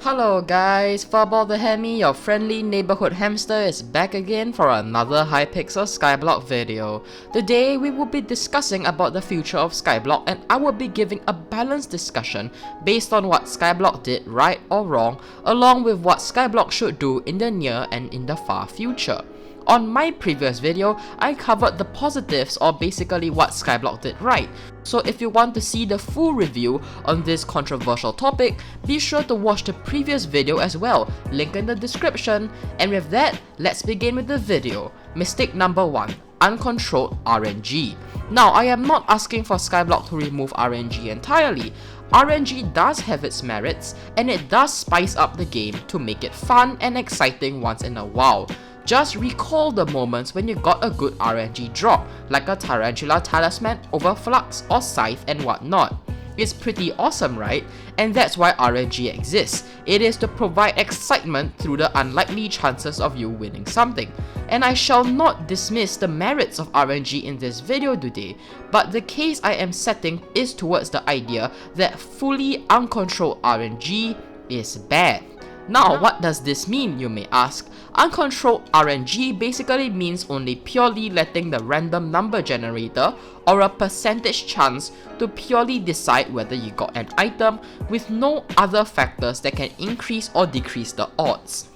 Hello guys, Furball the Hemi, your friendly neighborhood hamster is back again for another Hypixel Skyblock video. Today we will be discussing about the future of Skyblock, and I will be giving a balanced discussion based on what Skyblock did right or wrong, along with what Skyblock should do in the near and in the far future. On my previous video, I covered the positives, or basically what Skyblock did right. So if you want to see the full review on this controversial topic, be sure to watch the previous video as well, link in the description. And with that, let's begin with the video. Mistake number 1. Uncontrolled RNG. Now, I am not asking for Skyblock to remove RNG entirely. RNG does have its merits, and it does spice up the game to make it fun and exciting once in a while. Just recall the moments when you got a good RNG drop, like a Tarantula Talisman, Overflux, or Scythe and whatnot. It's pretty awesome, right? And that's why RNG exists. It is to provide excitement through the unlikely chances of you winning something. And I shall not dismiss the merits of RNG in this video today, but the case I am setting is towards the idea that fully uncontrolled RNG is bad. Now, what does this mean, you may ask? Uncontrolled RNG basically means only purely letting the random number generator or a percentage chance to purely decide whether you got an item with no other factors that can increase or decrease the odds,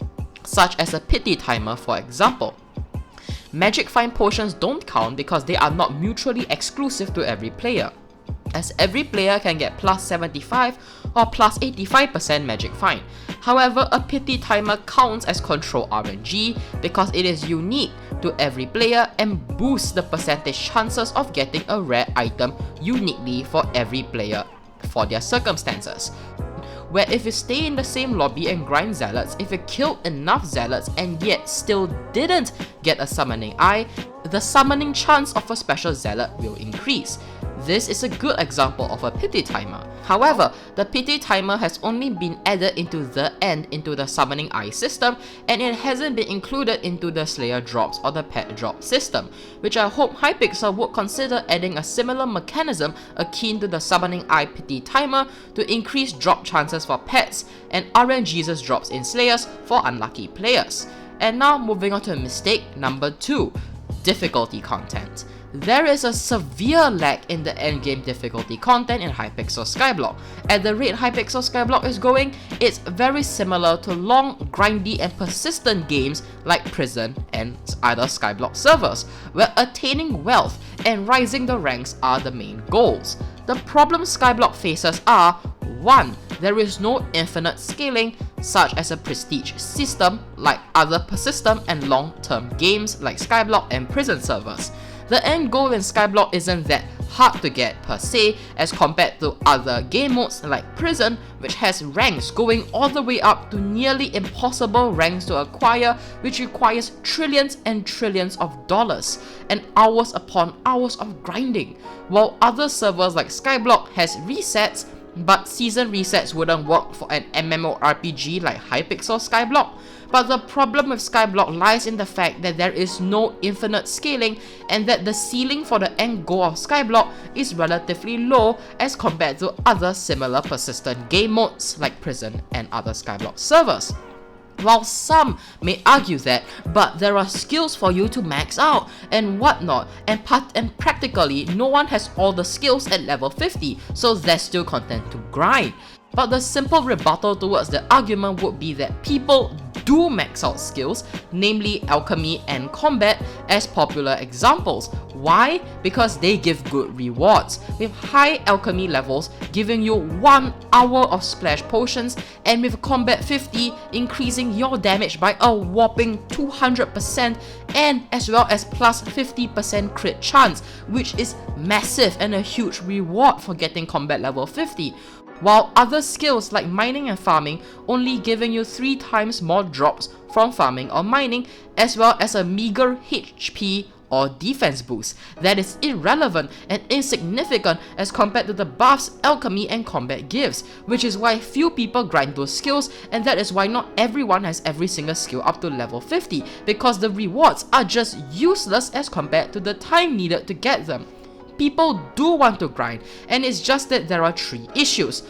such as a pity timer for example. Magic Find potions don't count because they are not mutually exclusive to every player, as every player can get plus 75 or plus 85% Magic Find. However, a pity timer counts as control RNG because it is unique to every player and boosts the percentage chances of getting a rare item uniquely for every player for their circumstances. Where if you stay in the same lobby and grind zealots, if you killed enough zealots and yet still didn't get a summoning eye, the summoning chance of a special zealot will increase. This is a good example of a pity timer. However, the pity timer has only been added into the summoning eye system, and it hasn't been included into the slayer drops or the pet drop system, which I hope Hypixel would consider adding a similar mechanism akin to the summoning eye pity timer to increase drop chances for pets and RNG's drops in slayers for unlucky players. And now moving on to mistake number 2, difficulty content. There is a severe lag in the endgame difficulty content in Hypixel Skyblock. At the rate Hypixel Skyblock is going, it's very similar to long, grindy and persistent games like Prison and other Skyblock servers, where attaining wealth and rising the ranks are the main goals. The problems Skyblock faces are: 1. There is no infinite scaling, such as a prestige system like other persistent and long-term games like Skyblock and Prison servers. The end goal in Skyblock isn't that hard to get per se as compared to other game modes like Prison, which has ranks going all the way up to nearly impossible ranks to acquire, which requires trillions and trillions of dollars and hours upon hours of grinding, while other servers like Skyblock has resets, but season resets wouldn't work for an MMORPG like Hypixel Skyblock. But the problem with Skyblock lies in the fact that there is no infinite scaling, and that the ceiling for the end goal of Skyblock is relatively low as compared to other similar persistent game modes like Prison and other Skyblock servers. While some may argue that, but there are skills for you to max out and whatnot, and practically no one has all the skills at level 50, so there's still content to grind. But the simple rebuttal towards the argument would be that people do max out skills, namely alchemy and combat, as popular examples. Why? Because they give good rewards, with high alchemy levels giving you 1 hour of splash potions, and with combat 50 increasing your damage by a whopping 200%, and as well as plus 50% crit chance, which is massive and a huge reward for getting combat level 50. While other skills like mining and farming only giving you 3 times more drops from farming or mining, as well as a meager HP or defense boost that is irrelevant and insignificant as compared to the buffs alchemy and combat gives, which is why few people grind those skills, and that is why not everyone has every single skill up to level 50, because the rewards are just useless as compared to the time needed to get them. People do want to grind, and it's just that there are 3 issues.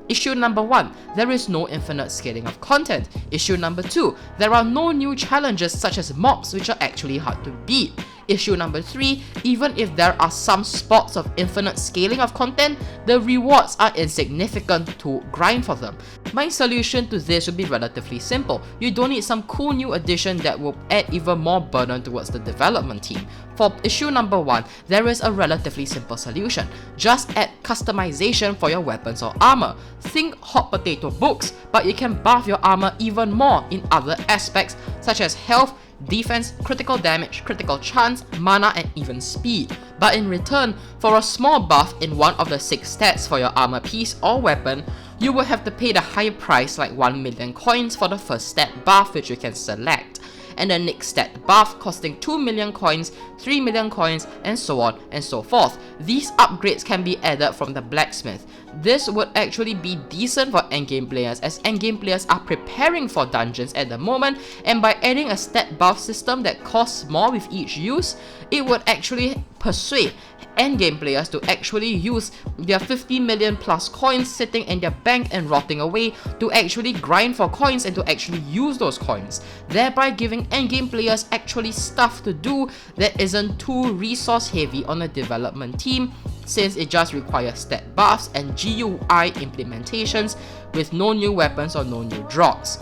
Issue number 1, there is no infinite scaling of content. Issue number 2, there are no new challenges such as mobs which are actually hard to beat. Issue number 3, even if there are some spots of infinite scaling of content, the rewards are insignificant to grind for them. My solution to this would be relatively simple. You don't need some cool new addition that will add even more burden towards the development team. For issue number 1, there is a relatively simple solution. Just add customization for your weapons or armor. Think hot potato books, but you can buff your armor even more in other aspects such as health, defense, critical damage, critical chance, mana, and even speed. But in return, for a small buff in one of the 6 stats for your armor piece or weapon, you will have to pay the high price like 1 million coins for the first stat buff which you can select, and the next stat buff costing 2 million coins, 3 million coins, and so on and so forth. These upgrades can be added from the blacksmith. This would actually be decent for endgame players, as endgame players are preparing for dungeons at the moment, and by adding a stat buff system that costs more with each use, it would actually persuade endgame players to actually use their 50 million plus coins sitting in their bank and rotting away to actually grind for coins and to actually use those coins, thereby giving endgame players actually stuff to do that isn't too resource heavy on the development team, since it just requires stat buffs and GUI implementations with no new weapons or no new drops.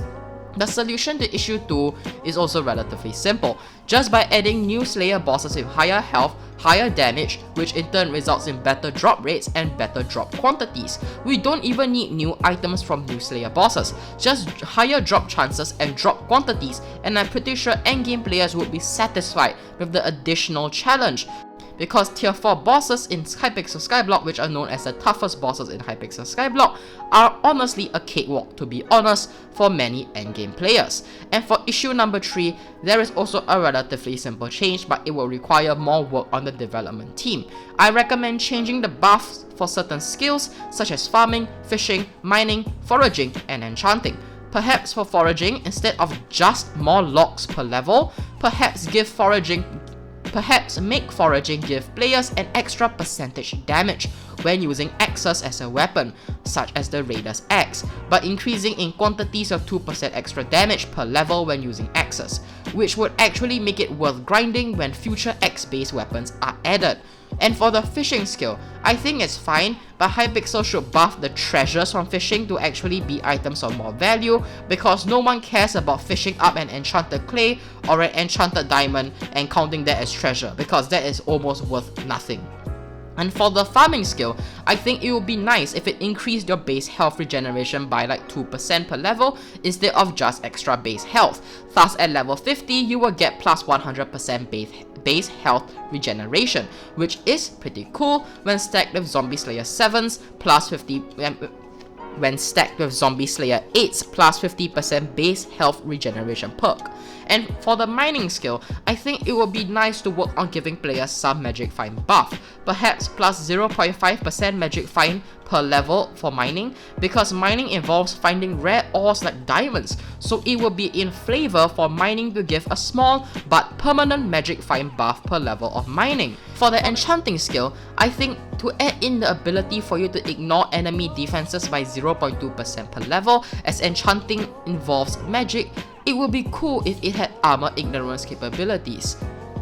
The solution to issue 2 is also relatively simple, just by adding new Slayer bosses with higher health, higher damage, which in turn results in better drop rates and better drop quantities. We don't even need new items from new Slayer bosses, just higher drop chances and drop quantities, and I'm pretty sure endgame players would be satisfied with the additional challenge. Because tier 4 bosses in Hypixel Skyblock, which are known as the toughest bosses in Hypixel Skyblock, are honestly a cakewalk, to be honest, for many endgame players. And for issue number 3, there is also a relatively simple change, but it will require more work on the development team. I recommend changing the buffs for certain skills such as farming, fishing, mining, foraging, and enchanting. Perhaps for foraging, instead of just more logs per level, perhaps make foraging give players an extra percentage damage when using axes as a weapon, such as the Raider's Axe, but increasing in quantities of 2% extra damage per level when using axes, which would actually make it worth grinding when future axe-based weapons are added. And for the fishing skill, I think it's fine, but Hypixel should buff the treasures from fishing to actually be items of more value, because no one cares about fishing up an enchanted clay or an enchanted diamond and counting that as treasure, because that is almost worth nothing. And for the farming skill, I think it would be nice if it increased your base health regeneration by like 2% per level instead of just extra base health. Thus at level 50, you will get plus 100% base health regeneration, which is pretty cool when stacked with Zombie Slayer 7's plus 8's plus 50% base health regeneration perk. And for the mining skill, I think it would be nice to work on giving players some magic find buff, perhaps plus 0.5% magic find per level for mining, because mining involves finding rare ores like diamonds, so it will be in flavor for mining to give a small but permanent magic find buff per level of mining. For the enchanting skill, I think to add in the ability for you to ignore enemy defenses by 0.2% per level, as enchanting involves magic, it would be cool if it had armor ignorance capabilities.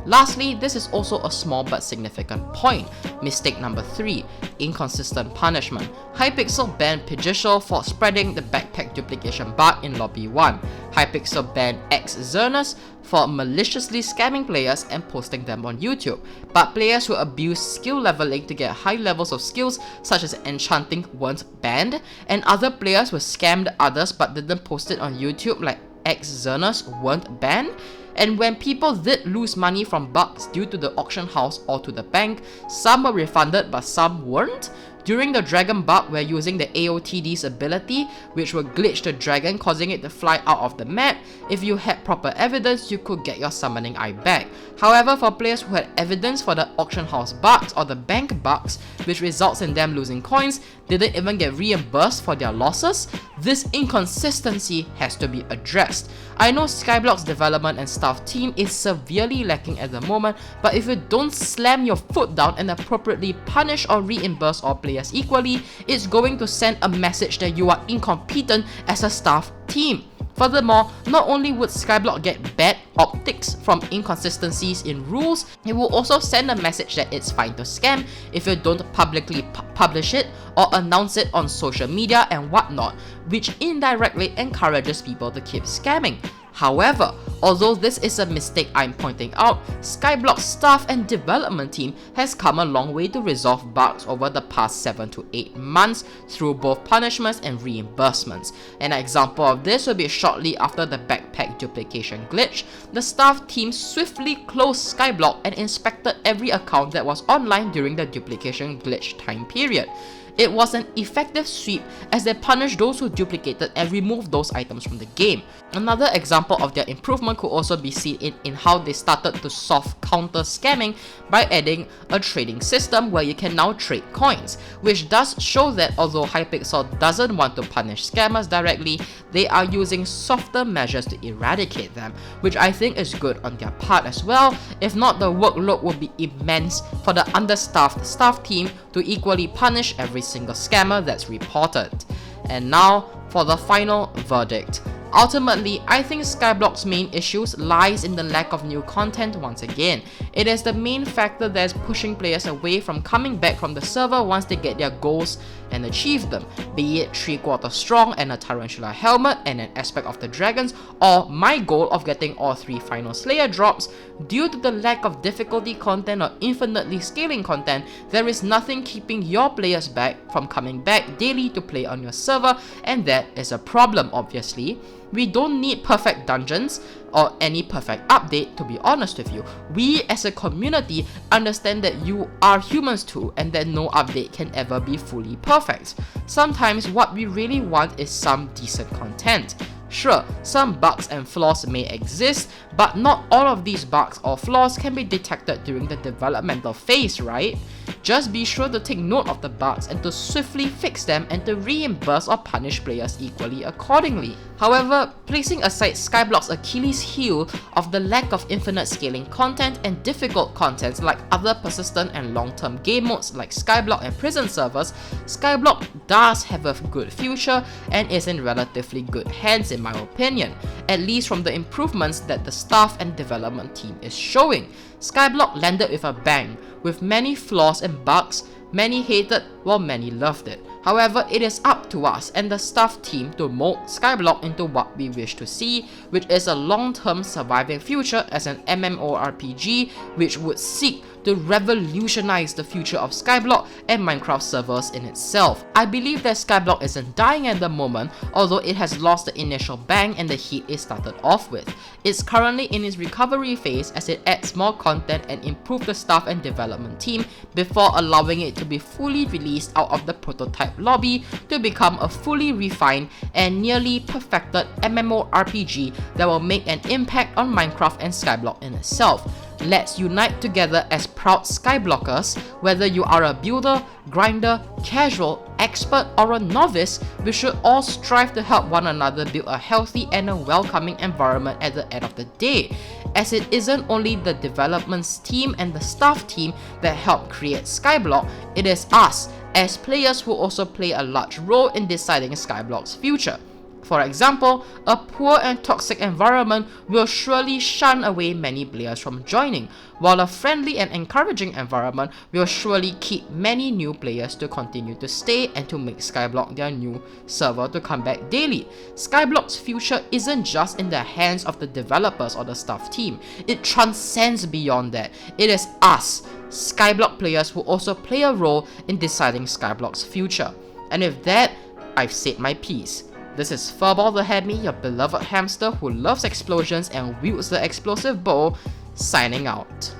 Lastly, this is also a small but significant point. Mistake number 3, inconsistent punishment. Hypixel banned Pidgeotto for spreading the backpack duplication bug in Lobby 1. Hypixel banned Xerneas for maliciously scamming players and posting them on YouTube. But players who abuse skill leveling to get high levels of skills such as enchanting weren't banned, and other players who scammed others but didn't post it on YouTube like Xerneas weren't banned. And when people did lose money from bugs due to the auction house or to the bank, some were refunded but some weren't. During the dragon bug, we're using the AOTD's ability, which will glitch the dragon, causing it to fly out of the map. If you had proper evidence, you could get your summoning eye back. However, for players who had evidence for the auction house bugs or the bank bugs, which results in them losing coins, didn't even get reimbursed for their losses, this inconsistency has to be addressed. I know Skyblock's development and staff team is severely lacking at the moment, but if you don't slam your foot down and appropriately punish or reimburse all players players equally, it's going to send a message that you are incompetent as a staff team. Furthermore, not only would Skyblock get bad optics from inconsistencies in rules, it will also send a message that it's fine to scam if you don't publicly publish it or announce it on social media and whatnot, which indirectly encourages people to keep scamming. However, although this is a mistake I'm pointing out, Skyblock's staff and development team has come a long way to resolve bugs over the past 7 to 8 months through both punishments and reimbursements. An example of this will be shortly after the backpack duplication glitch, the staff team swiftly closed Skyblock and inspected every account that was online during the duplication glitch time period. It was an effective sweep as they punished those who duplicated and removed those items from the game. Another example of their improvement could also be seen in how they started to soft counter scamming by adding a trading system where you can now trade coins, which does show that although Hypixel doesn't want to punish scammers directly, they are using softer measures to eradicate them, which I think is good on their part as well. If not, the workload would be immense for the understaffed staff team to equally punish every single scammer that's reported. And now for the final verdict. Ultimately, I think Skyblock's main issues lies in the lack of new content once again. It is the main factor that is pushing players away from coming back from the server once they get their goals and achieve them, be it 3/4 strong and a tarantula helmet and an aspect of the dragons, or my goal of getting all 3 final slayer drops. Due to the lack of difficulty content or infinitely scaling content, there is nothing keeping your players back from coming back daily to play on your server, and that is a problem obviously. We don't need perfect dungeons or any perfect update, to be honest with you. We as a community understand that you are humans too and that no update can ever be fully perfect. Sometimes what we really want is some decent content. Sure, some bugs and flaws may exist, but not all of these bugs or flaws can be detected during the developmental phase, right? Just be sure to take note of the bugs and to swiftly fix them and to reimburse or punish players equally accordingly. However, placing aside Skyblock's Achilles heel of the lack of infinite scaling content and difficult contents like other persistent and long-term game modes like Skyblock and prison servers, Skyblock does have a good future and is in relatively good hands in my opinion, at least from the improvements that the staff and development team is showing. Skyblock landed with a bang, with many flaws and bugs. Many hated while many loved it. However, it is up to us and the staff team to mold Skyblock into what we wish to see, which is a long-term surviving future as an MMORPG which would seek to revolutionize the future of Skyblock and Minecraft servers in itself. I believe that Skyblock isn't dying at the moment, although it has lost the initial bang and the heat it started off with. It's currently in its recovery phase as it adds more content and improves the staff and development team before allowing it to be fully released out of the prototype lobby to become a fully refined and nearly perfected MMORPG that will make an impact on Minecraft and Skyblock in itself. Let's unite together as proud Skyblockers. Whether you are a builder, grinder, casual, expert, or a novice, we should all strive to help one another build a healthy and a welcoming environment at the end of the day, as it isn't only the development team and the staff team that help create Skyblock, it is us as players who also play a large role in deciding Skyblock's future. For example, a poor and toxic environment will surely shun away many players from joining, while a friendly and encouraging environment will surely keep many new players to continue to stay and to make Skyblock their new server to come back daily. Skyblock's future isn't just in the hands of the developers or the staff team, it transcends beyond that. It is us, Skyblock players, who also play a role in deciding Skyblock's future. And with that, I've said my piece. This is Furball the Hammy, your beloved hamster who loves explosions and wields the explosive bow, signing out.